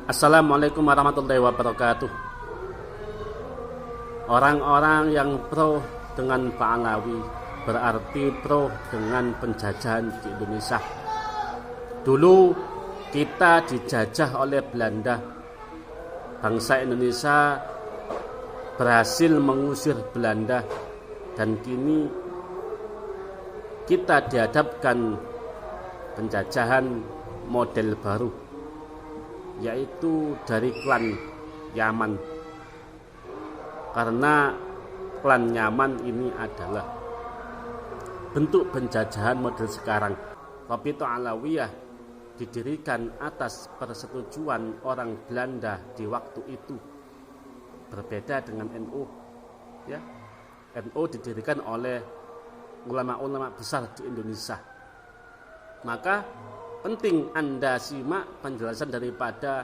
Assalamualaikum warahmatullahi wabarakatuh. Orang-orang yang pro dengan Pahlawi berarti pro dengan penjajahan di Indonesia. Dulu kita dijajah oleh Belanda. Bangsa Indonesia berhasil mengusir Belanda, dan kini kita dihadapkan penjajahan model baru, yaitu dari klan Yaman. Karena klan Yaman ini adalah bentuk penjajahan model sekarang. Rabithah Alawiyah didirikan atas persetujuan orang Belanda di waktu itu. Berbeda dengan NU, ya. NU didirikan oleh ulama-ulama besar di Indonesia. Maka penting Anda simak penjelasan daripada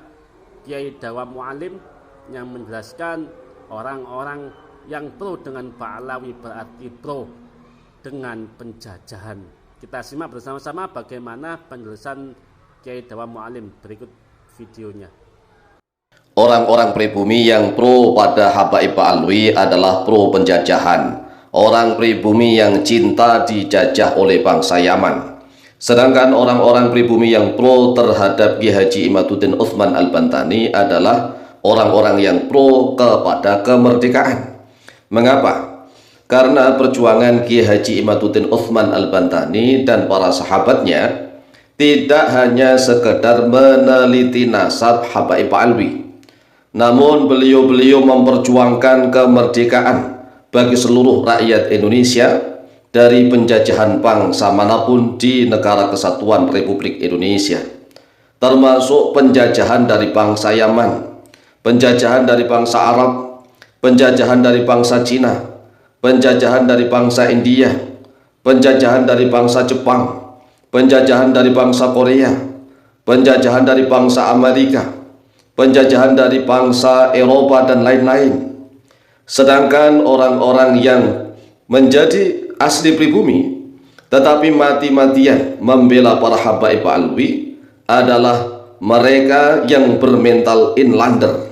Kiai Dawa Mualim yang menjelaskan orang-orang yang pro dengan Pahlawi berarti pro dengan penjajahan. Kita simak bersama-sama bagaimana penjelasan Kiai Dawa Mualim. Berikut videonya. Orang-orang pribumi yang pro pada Habaib Pahlawi adalah pro penjajahan. Orang pribumi yang cinta dijajah oleh bangsa Yaman. Sedangkan orang-orang pribumi yang pro terhadap Kiai Haji Imaduddin Utsman Al-Bantani adalah orang-orang yang pro kepada kemerdekaan. Mengapa? Karena perjuangan Kiai Haji Imaduddin Utsman Al-Bantani dan para sahabatnya tidak hanya sekedar meneliti nasab Habaib Pahlawi, namun beliau-beliau memperjuangkan kemerdekaan bagi seluruh rakyat Indonesia dari penjajahan bangsa manapun di Negara Kesatuan Republik Indonesia, termasuk penjajahan dari bangsa Yaman, penjajahan dari bangsa Arab, penjajahan dari bangsa Cina, penjajahan dari bangsa India, penjajahan dari bangsa Jepang, penjajahan dari bangsa Korea, penjajahan dari bangsa Amerika, penjajahan dari bangsa Eropa, dan lain-lain. Sedangkan orang-orang yang menjadi asli pribumi tetapi mati-matian membela para Habaib Pahlawi adalah mereka yang bermental inlander.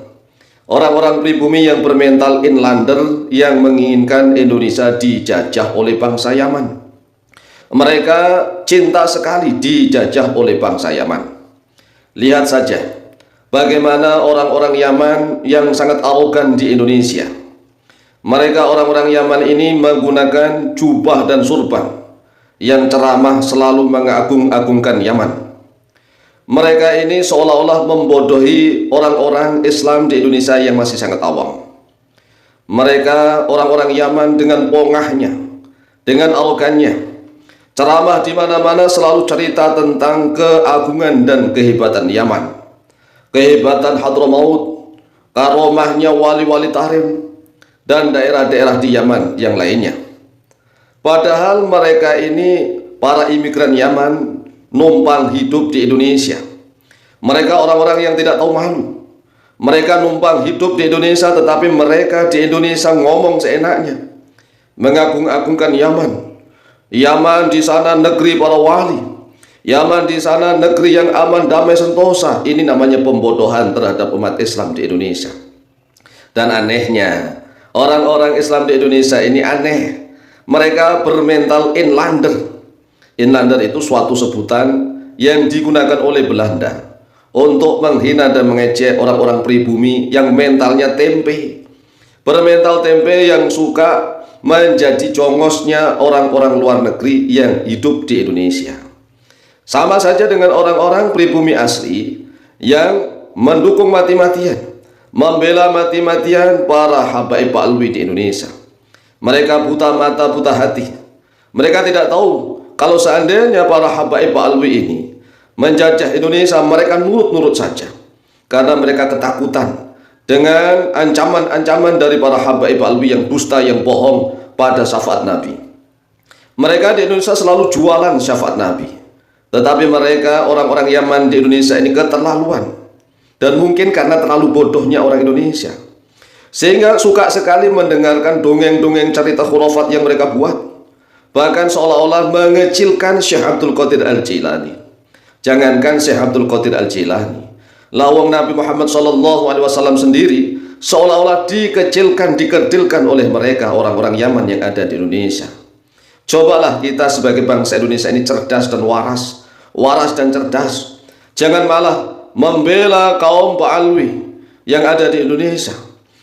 Orang-orang pribumi yang bermental inlander yang menginginkan Indonesia dijajah oleh bangsa Yaman. Mereka cinta sekali dijajah oleh bangsa Yaman. Lihat saja bagaimana orang-orang Yaman yang sangat arogan di Indonesia. Mereka orang-orang Yaman ini menggunakan jubah dan surban yang ceramah selalu mengagung-agungkan Yaman. Mereka ini seolah-olah membodohi orang-orang Islam di Indonesia yang masih sangat awam. Mereka orang-orang Yaman dengan pongahnya, dengan arogannya, ceramah di mana-mana selalu cerita tentang keagungan dan kehebatan Yaman, kehebatan Hadramaut, karomahnya wali-wali Tarim, dan daerah-daerah di Yaman yang lainnya. Padahal mereka ini para imigran Yaman numpang hidup di Indonesia. Mereka orang-orang yang tidak tahu malu. Mereka numpang hidup di Indonesia, tetapi mereka di Indonesia ngomong seenaknya, mengagung-agungkan Yaman. Yaman di sana negeri para wali. Yaman di sana negeri yang aman, damai, sentosa. Ini namanya pembodohan terhadap umat Islam di Indonesia. Dan anehnya, orang-orang Islam di Indonesia ini aneh. Mereka bermental inlander. Inlander itu suatu sebutan yang digunakan oleh Belanda untuk menghina dan mengejek orang-orang pribumi yang mentalnya tempe. Bermental tempe yang suka menjadi jongosnya orang-orang luar negeri yang hidup di Indonesia. Sama saja dengan orang-orang pribumi asli yang mendukung mati-matian, membela mati-matian para Habaib Pahlawi di Indonesia. Mereka buta mata, buta hati. Mereka tidak tahu kalau seandainya para Habaib Pahlawi ini menjajah Indonesia, mereka nurut-nurut saja, karena mereka ketakutan dengan ancaman-ancaman dari para Habaib Pahlawi yang dusta, yang bohong pada syafaat Nabi. Mereka di Indonesia selalu jualan syafaat Nabi, tetapi mereka orang-orang Yaman di Indonesia ini keterlaluan. Dan mungkin karena terlalu bodohnya orang Indonesia, sehingga suka sekali mendengarkan dongeng-dongeng cerita khurafat yang mereka buat. Bahkan seolah-olah mengecilkan Syekh Abdul Qadir Al-Jilani. Jangankan Syekh Abdul Qadir Al-Jilani, Lawang Nabi Muhammad SAW sendiri seolah-olah dikerdilkan oleh mereka orang-orang Yaman yang ada di Indonesia. Cobalah kita sebagai bangsa Indonesia ini cerdas dan waras dan cerdas. Jangan malah membela kaum Ba'alwi yang ada di Indonesia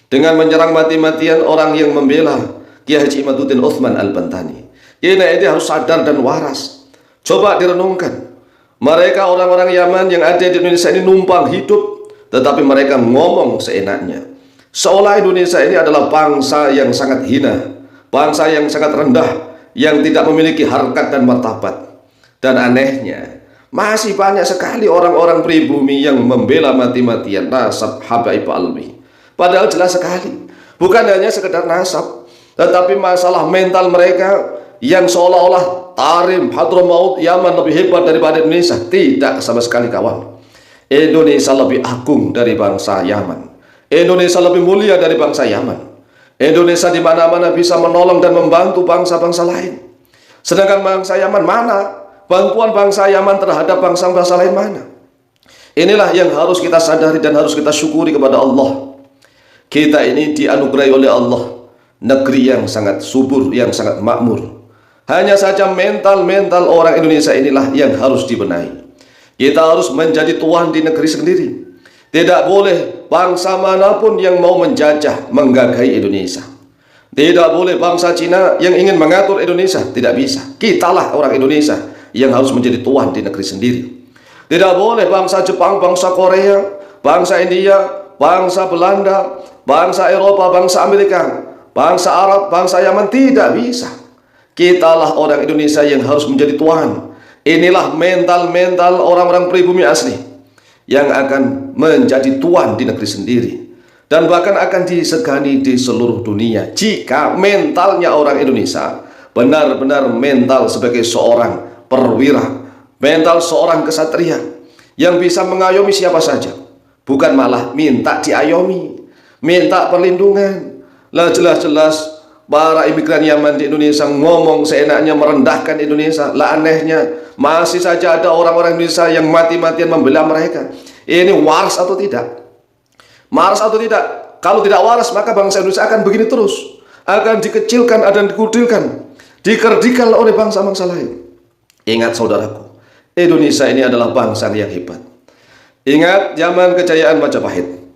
dengan menyerang mati-matian orang yang membela Kiai Haji Imaduddin Utsman Al-Bantani. Ini harus sadar dan waras. Coba direnungkan. Mereka orang-orang Yaman yang ada di Indonesia ini numpang hidup, tetapi mereka ngomong seenaknya. Seolah Indonesia ini adalah bangsa yang sangat hina, bangsa yang sangat rendah, yang tidak memiliki harkat dan martabat. Dan anehnya, masih banyak sekali orang-orang pribumi yang membela mati-matian nasab Habaib Alwi. Padahal jelas sekali, bukan hanya sekedar nasab, tetapi masalah mental mereka yang seolah-olah Tarim, Hadramaut, Yaman lebih hebat daripada Indonesia. Tidak sama sekali kawan. Indonesia lebih agung dari bangsa Yaman. Indonesia lebih mulia dari bangsa Yaman. Indonesia di mana-mana bisa menolong dan membantu bangsa-bangsa lain. Sedangkan bangsa Yaman mana? Bantuan bangsa Yaman terhadap bangsa-bangsa lain mana? Inilah yang harus kita sadari dan harus kita syukuri kepada Allah. Kita ini dianugerahi oleh Allah negeri yang sangat subur, yang sangat makmur. Hanya saja mental orang Indonesia inilah yang harus dibenahi. Kita harus menjadi tuan di negeri sendiri. Tidak boleh bangsa manapun yang mau menjajah, menggagahi Indonesia. Tidak boleh bangsa Cina yang ingin mengatur Indonesia. Tidak bisa. Kitalah orang Indonesia yang harus menjadi tuan di negeri sendiri. Tidak boleh bangsa Jepang, bangsa Korea, bangsa India, bangsa Belanda, bangsa Eropa, bangsa Amerika, bangsa Arab, bangsa Yaman. Tidak bisa. Kitalah orang Indonesia yang harus menjadi tuan. Inilah mental orang-orang pribumi asli yang akan menjadi tuan di negeri sendiri, dan bahkan akan disegani di seluruh dunia jika mentalnya orang Indonesia benar-benar mental sebagai seorang perwira, mental seorang kesatria yang bisa mengayomi siapa saja, bukan malah minta diayomi, minta perlindungan. Lah jelas-jelas para imigran Yaman di Indonesia ngomong seenaknya, merendahkan Indonesia. Lah anehnya, masih saja ada orang-orang Indonesia yang mati-matian membela mereka. Ini waras atau tidak? Waras atau tidak? Kalau tidak waras, maka bangsa Indonesia akan begini terus, akan dikecilkan dan dikerdilkan, dikerdilkan oleh bangsa-bangsa lain. Ingat saudaraku, Indonesia ini adalah bangsa yang hebat. Ingat zaman kejayaan Majapahit.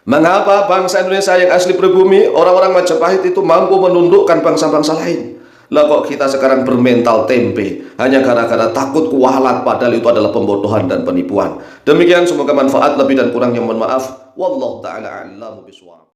Mengapa bangsa Indonesia yang asli pribumi, orang-orang Majapahit itu mampu menundukkan bangsa-bangsa lain? Lah kok kita sekarang bermental tempe hanya gara-gara takut kualat, padahal itu adalah pembodohan dan penipuan. Demikian, semoga manfaat, lebih dan kurangnya mohon maaf. Wallahu ta'ala a'lamu bishawab.